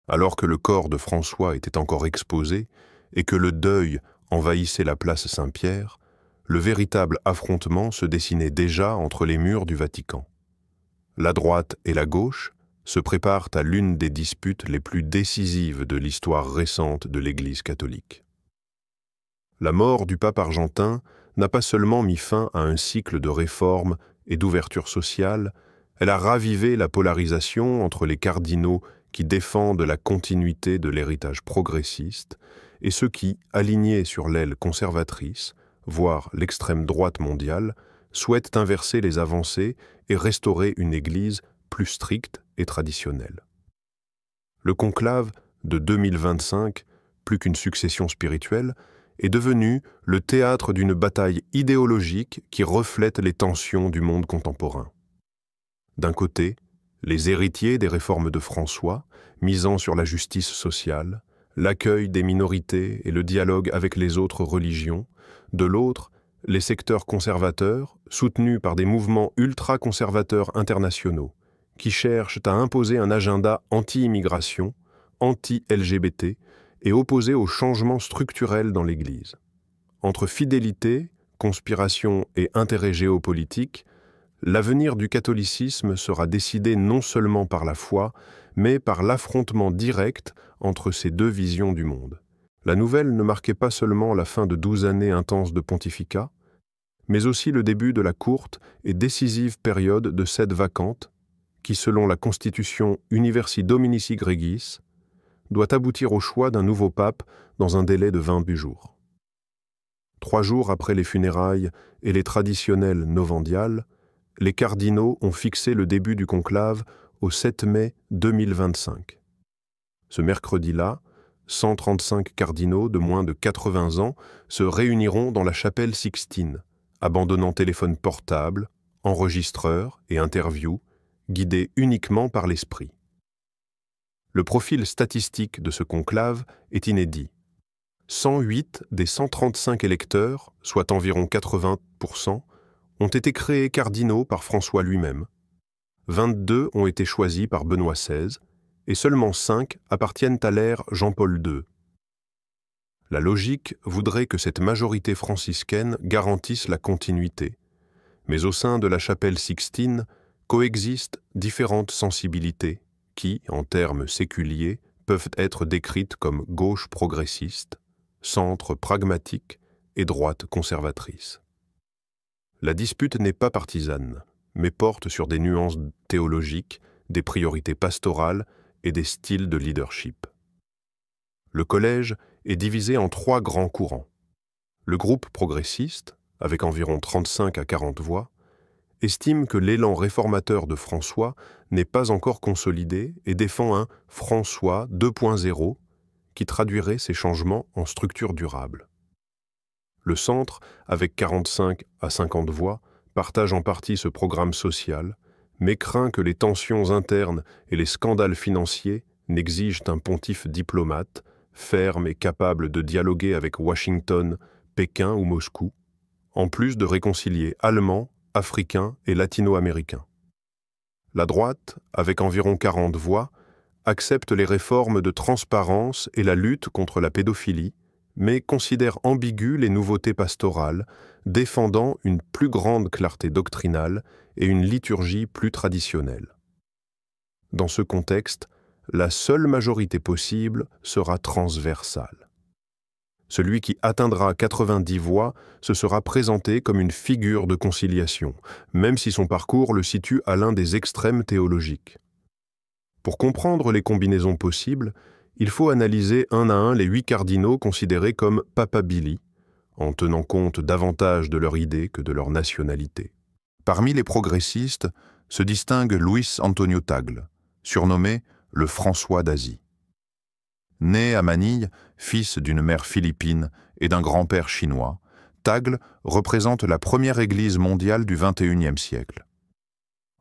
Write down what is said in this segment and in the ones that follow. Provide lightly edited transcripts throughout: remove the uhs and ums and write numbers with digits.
Alors que le corps de François était encore exposé et que le deuil envahissait la place Saint-Pierre, le véritable affrontement se dessinait déjà entre les murs du Vatican. La droite et la gauche se préparent à l'une des disputes les plus décisives de l'histoire récente de l'Église catholique. La mort du pape argentin n'a pas seulement mis fin à un cycle de réformes et d'ouverture sociale, elle a ravivé la polarisation entre les cardinaux qui défendent la continuité de l'héritage progressiste et ceux qui, alignés sur l'aile conservatrice, voire l'extrême droite mondiale, souhaitent inverser les avancées et restaurer une Église plus stricte et traditionnelle. Le conclave de 2025, plus qu'une succession spirituelle, est devenu le théâtre d'une bataille idéologique qui reflète les tensions du monde contemporain. D'un côté, les héritiers des réformes de François, misant sur la justice sociale, l'accueil des minorités et le dialogue avec les autres religions, de l'autre, les secteurs conservateurs, soutenus par des mouvements ultra-conservateurs internationaux, qui cherchent à imposer un agenda anti-immigration, anti-LGBT et opposé aux changements structurels dans l'Église. Entre fidélité, conspiration et intérêt géopolitique, l'avenir du catholicisme sera décidé non seulement par la foi, mais par l'affrontement direct entre ces deux visions du monde. La nouvelle ne marquait pas seulement la fin de 12 années intenses de pontificat, mais aussi le début de la courte et décisive période de sede vacante qui, selon la constitution Universi Dominici Gregis, doit aboutir au choix d'un nouveau pape dans un délai de 20 jours. 3 jours après les funérailles et les traditionnelles novendiales, les cardinaux ont fixé le début du conclave au 7 mai 2025. Ce mercredi-là, 135 cardinaux de moins de 80 ans se réuniront dans la chapelle Sixtine, abandonnant téléphone portable, enregistreurs et interviews, guidés uniquement par l'esprit. Le profil statistique de ce conclave est inédit. 108 des 135 électeurs, soit environ 80%, ont été créés cardinaux par François lui-même. 22 ont été choisis par Benoît XVI et seulement 5 appartiennent à l'ère Jean-Paul II. La logique voudrait que cette majorité franciscaine garantisse la continuité, mais au sein de la chapelle Sixtine coexistent différentes sensibilités qui, en termes séculiers, peuvent être décrites comme gauche progressiste, centre pragmatique et droite conservatrice. La dispute n'est pas partisane, mais porte sur des nuances théologiques, des priorités pastorales et des styles de leadership. Le collège est divisé en 3 grands courants. Le groupe progressiste, avec environ 35 à 40 voix, estime que l'élan réformateur de François n'est pas encore consolidé et défend un François 2.0 qui traduirait ces changements en structure durable. Le centre, avec 45 à 50 voix, partage en partie ce programme social, mais craint que les tensions internes et les scandales financiers n'exigent un pontife diplomate, ferme et capable de dialoguer avec Washington, Pékin ou Moscou, en plus de réconcilier Allemands, Africains et Latino-Américains. La droite, avec environ 40 voix, accepte les réformes de transparence et la lutte contre la pédophilie, mais considère ambiguës les nouveautés pastorales, défendant une plus grande clarté doctrinale et une liturgie plus traditionnelle. Dans ce contexte, la seule majorité possible sera transversale. Celui qui atteindra 90 voix se sera présenté comme une figure de conciliation, même si son parcours le situe à l'un des extrêmes théologiques. Pour comprendre les combinaisons possibles, il faut analyser un à un les 8 cardinaux considérés comme papabili, en tenant compte davantage de leur idée que de leur nationalité. Parmi les progressistes se distingue Luis Antonio Tagle, surnommé le François d'Asie. Né à Manille, fils d'une mère philippine et d'un grand-père chinois, Tagle représente la première église mondiale du XXIe siècle.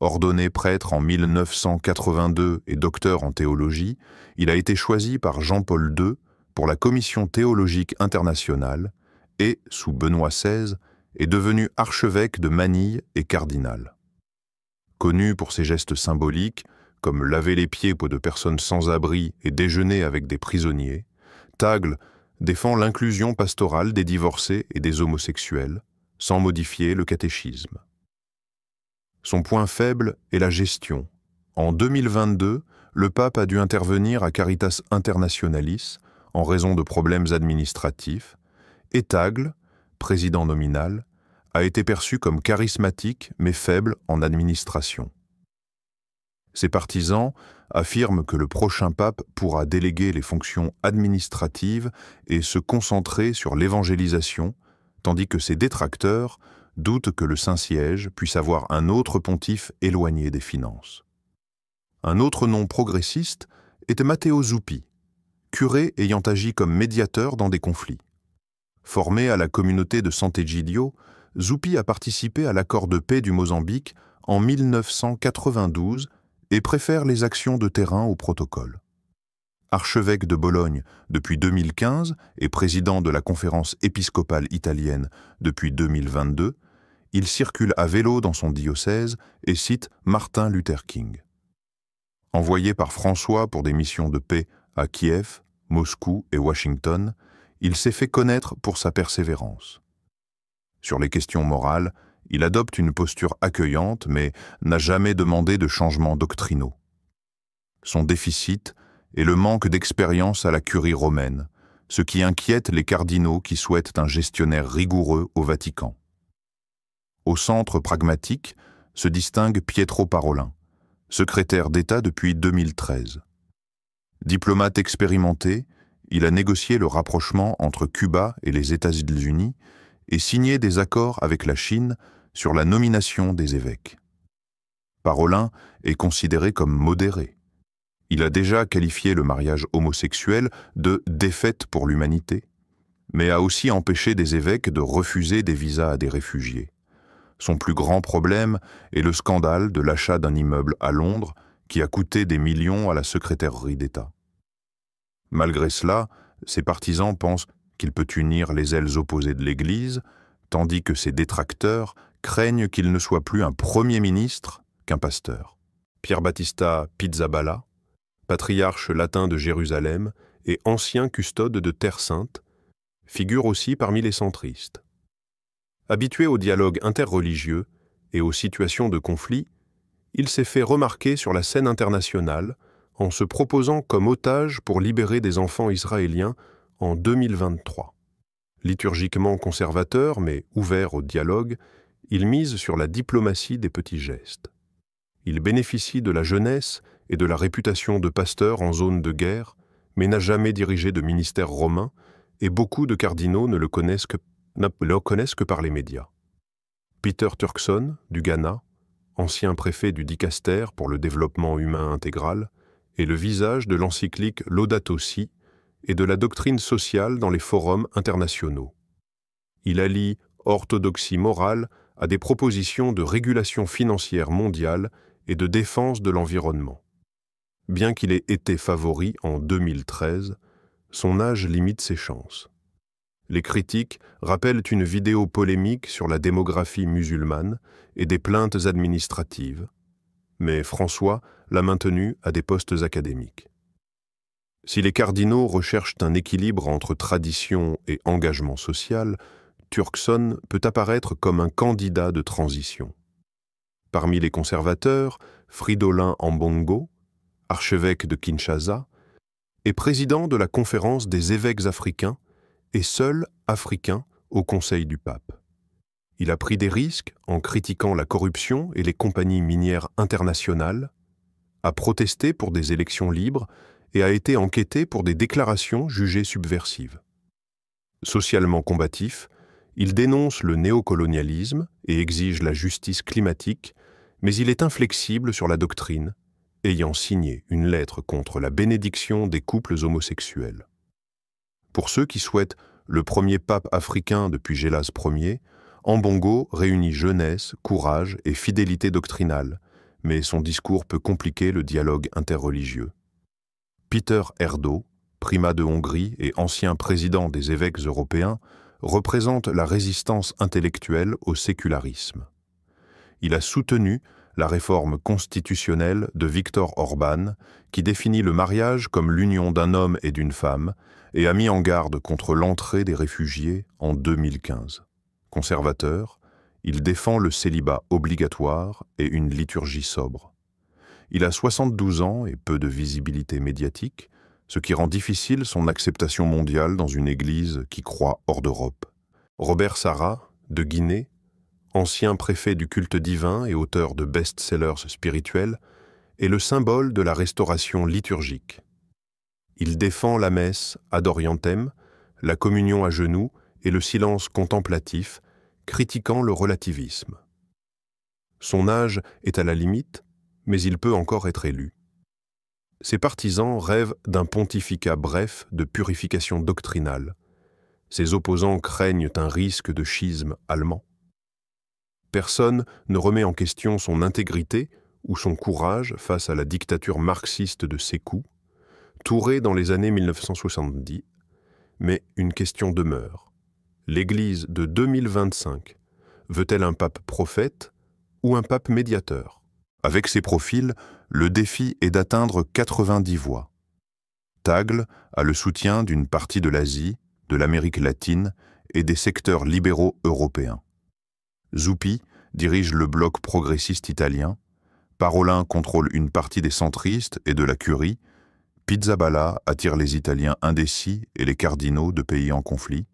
Ordonné prêtre en 1982 et docteur en théologie, il a été choisi par Jean-Paul II pour la Commission théologique internationale et, sous Benoît XVI, est devenu archevêque de Manille et cardinal. Connu pour ses gestes symboliques, comme laver les pieds pour de personnes sans abri et déjeuner avec des prisonniers, Tagle défend l'inclusion pastorale des divorcés et des homosexuels, sans modifier le catéchisme. Son point faible est la gestion. En 2022, le pape a dû intervenir à Caritas Internationalis en raison de problèmes administratifs, et Tagle, président nominal, a été perçu comme charismatique mais faible en administration. Ses partisans affirment que le prochain pape pourra déléguer les fonctions administratives et se concentrer sur l'évangélisation, tandis que ses détracteurs doutent que le Saint-Siège puisse avoir un autre pontife éloigné des finances. Un autre nom progressiste était Matteo Zuppi, curé ayant agi comme médiateur dans des conflits. Formé à la communauté de Sant'Egidio, Zuppi a participé à l'accord de paix du Mozambique en 1992 et préfère les actions de terrain au protocole. Archevêque de Bologne depuis 2015 et président de la conférence épiscopale italienne depuis 2022, il circule à vélo dans son diocèse et cite Martin Luther King. Envoyé par François pour des missions de paix à Kiev, Moscou et Washington, il s'est fait connaître pour sa persévérance. Sur les questions morales, il adopte une posture accueillante mais n'a jamais demandé de changements doctrinaux. Son déficit est le manque d'expérience à la curie romaine, ce qui inquiète les cardinaux qui souhaitent un gestionnaire rigoureux au Vatican. Au centre pragmatique se distingue Pietro Parolin, secrétaire d'État depuis 2013. Diplomate expérimenté, il a négocié le rapprochement entre Cuba et les États-Unis et signé des accords avec la Chine sur la nomination des évêques. Parolin est considéré comme modéré. Il a déjà qualifié le mariage homosexuel de « défaite pour l'humanité », mais a aussi empêché des évêques de refuser des visas à des réfugiés. Son plus grand problème est le scandale de l'achat d'un immeuble à Londres qui a coûté des millions à la secrétairerie d'État. Malgré cela, ses partisans pensent qu'il peut unir les ailes opposées de l'Église, tandis que ses détracteurs craignent qu'il ne soit plus un Premier ministre qu'un pasteur. Pier Battista Pizzaballa, patriarche latin de Jérusalem et ancien custode de Terre Sainte, figure aussi parmi les centristes. Habitué au dialogue interreligieux et aux situations de conflit, il s'est fait remarquer sur la scène internationale en se proposant comme otage pour libérer des enfants israéliens en 2023. Liturgiquement conservateur mais ouvert au dialogue, il mise sur la diplomatie des petits gestes. Il bénéficie de la jeunesse et de la réputation de pasteur en zone de guerre, mais n'a jamais dirigé de ministère romain et beaucoup de cardinaux ne le connaissent que par les médias. Peter Turkson, du Ghana, ancien préfet du Dicaster pour le développement humain intégral, est le visage de l'encyclique Laudato Si et de la doctrine sociale dans les forums internationaux. Il allie orthodoxie morale à des propositions de régulation financière mondiale et de défense de l'environnement. Bien qu'il ait été favori en 2013, son âge limite ses chances. Les critiques rappellent une vidéo polémique sur la démographie musulmane et des plaintes administratives, mais François l'a maintenu à des postes académiques. Si les cardinaux recherchent un équilibre entre tradition et engagement social, Turkson peut apparaître comme un candidat de transition. Parmi les conservateurs, Fridolin Ambongo, archevêque de Kinshasa, est président de la conférence des évêques africains et seul africain au Conseil du pape. Il a pris des risques en critiquant la corruption et les compagnies minières internationales, a protesté pour des élections libres et a été enquêté pour des déclarations jugées subversives. Socialement combatif, il dénonce le néocolonialisme et exige la justice climatique, mais il est inflexible sur la doctrine, ayant signé une lettre contre la bénédiction des couples homosexuels. Pour ceux qui souhaitent le premier pape africain depuis Gélas Ier, Ambongo réunit jeunesse, courage et fidélité doctrinale, mais son discours peut compliquer le dialogue interreligieux. Peter Erdő, primat de Hongrie et ancien président des évêques européens, représente la résistance intellectuelle au sécularisme. Il a soutenu la réforme constitutionnelle de Viktor Orban, qui définit le mariage comme l'union d'un homme et d'une femme, et a mis en garde contre l'entrée des réfugiés en 2015. Conservateur, il défend le célibat obligatoire et une liturgie sobre. Il a 72 ans et peu de visibilité médiatique, ce qui rend difficile son acceptation mondiale dans une église qui croit hors d'Europe. Robert Sarra, de Guinée, ancien préfet du culte divin et auteur de best-sellers spirituels, est le symbole de la restauration liturgique. Il défend la messe ad orientem, la communion à genoux et le silence contemplatif, critiquant le relativisme. Son âge est à la limite, mais il peut encore être élu. Ses partisans rêvent d'un pontificat bref de purification doctrinale. Ses opposants craignent un risque de schisme allemand. Personne ne remet en question son intégrité ou son courage face à la dictature marxiste de Sékou, Touré dans les années 1970, mais une question demeure. L'Église de 2025 veut-elle un pape prophète ou un pape médiateur? Avec ces profils, le défi est d'atteindre 90 voix. Tagle a le soutien d'une partie de l'Asie, de l'Amérique latine et des secteurs libéraux européens. Zuppi dirige le bloc progressiste italien, Parolin contrôle une partie des centristes et de la Curie, Pizzaballa attire les Italiens indécis et les cardinaux de pays en conflit,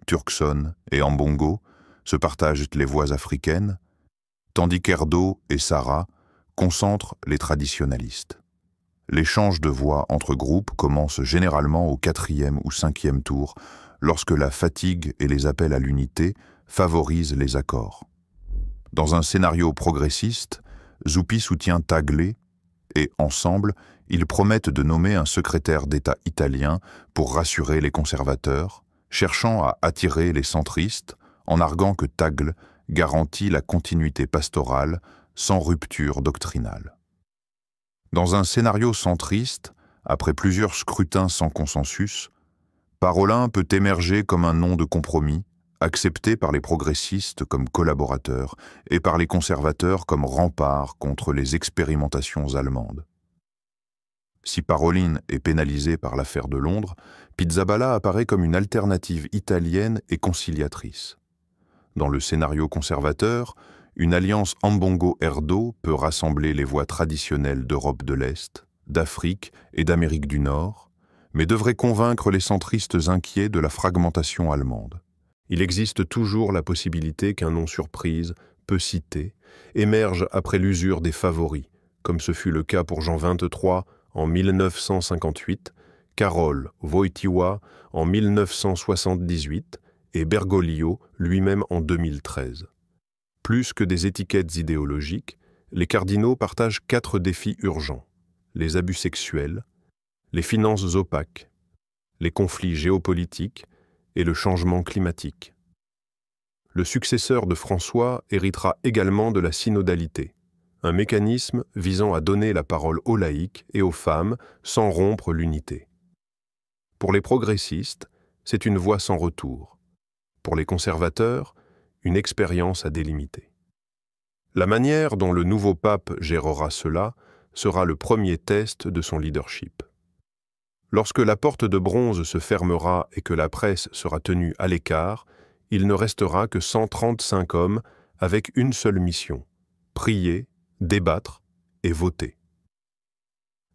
Turkson et Ambongo se partagent les voix africaines, tandis qu'Erdo et Sarra concentrent les traditionalistes. L'échange de voix entre groupes commence généralement au 4e ou 5e tour, lorsque la fatigue et les appels à l'unité favorisent les accords. Dans un scénario progressiste, Zuppi soutient Tagle et, ensemble, ils promettent de nommer un secrétaire d'État italien pour rassurer les conservateurs, cherchant à attirer les centristes en arguant que Tagle garantit la continuité pastorale sans rupture doctrinale. Dans un scénario centriste, après plusieurs scrutins sans consensus, Parolin peut émerger comme un nom de compromis, accepté par les progressistes comme collaborateur et par les conservateurs comme rempart contre les expérimentations allemandes. Si Parolin est pénalisé par l'affaire de Londres, Pizzaballa apparaît comme une alternative italienne et conciliatrice. Dans le scénario conservateur, une alliance Ambongo-Erdo peut rassembler les voix traditionnelles d'Europe de l'Est, d'Afrique et d'Amérique du Nord, mais devrait convaincre les centristes inquiets de la fragmentation allemande. Il existe toujours la possibilité qu'un nom surprise, peu cité, émerge après l'usure des favoris, comme ce fut le cas pour Jean XXIII en 1958, Karol Wojtyła en 1978 et Bergoglio lui-même en 2013. Plus que des étiquettes idéologiques, les cardinaux partagent 4 défis urgents: les abus sexuels, les finances opaques, les conflits géopolitiques et le changement climatique. Le successeur de François héritera également de la synodalité, un mécanisme visant à donner la parole aux laïcs et aux femmes sans rompre l'unité. Pour les progressistes, c'est une voie sans retour. Pour les conservateurs, une expérience à délimiter. La manière dont le nouveau pape gérera cela sera le premier test de son leadership. Lorsque la porte de bronze se fermera et que la presse sera tenue à l'écart, il ne restera que 135 hommes avec une seule mission: prier, débattre et voter.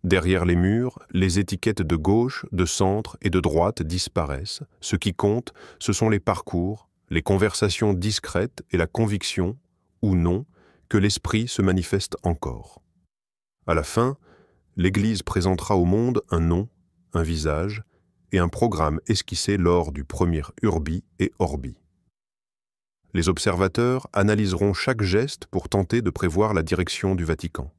Derrière les murs, les étiquettes de gauche, de centre et de droite disparaissent. Ce qui compte, ce sont les parcours, les conversations discrètes et la conviction, ou non, que l'esprit se manifeste encore. À la fin, l'Église présentera au monde un nom, un visage et un programme esquissé lors du premier Urbi et Orbi. Les observateurs analyseront chaque geste pour tenter de prévoir la direction du Vatican.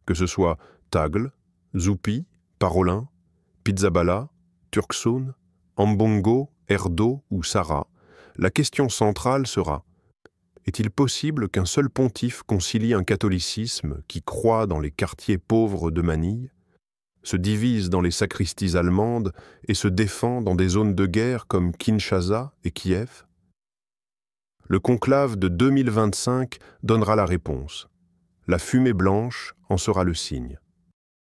Que ce soit Tagle, Zuppi, Parolin, Pizzaballa, Turkson, Ambongo, Erdo ou Sarra, la question centrale sera: est-il possible qu'un seul pontife concilie un catholicisme qui croît dans les quartiers pauvres de Manille, se divise dans les sacristies allemandes et se défend dans des zones de guerre comme Kinshasa et Kiev? Le conclave de 2025 donnera la réponse. La fumée blanche en sera le signe.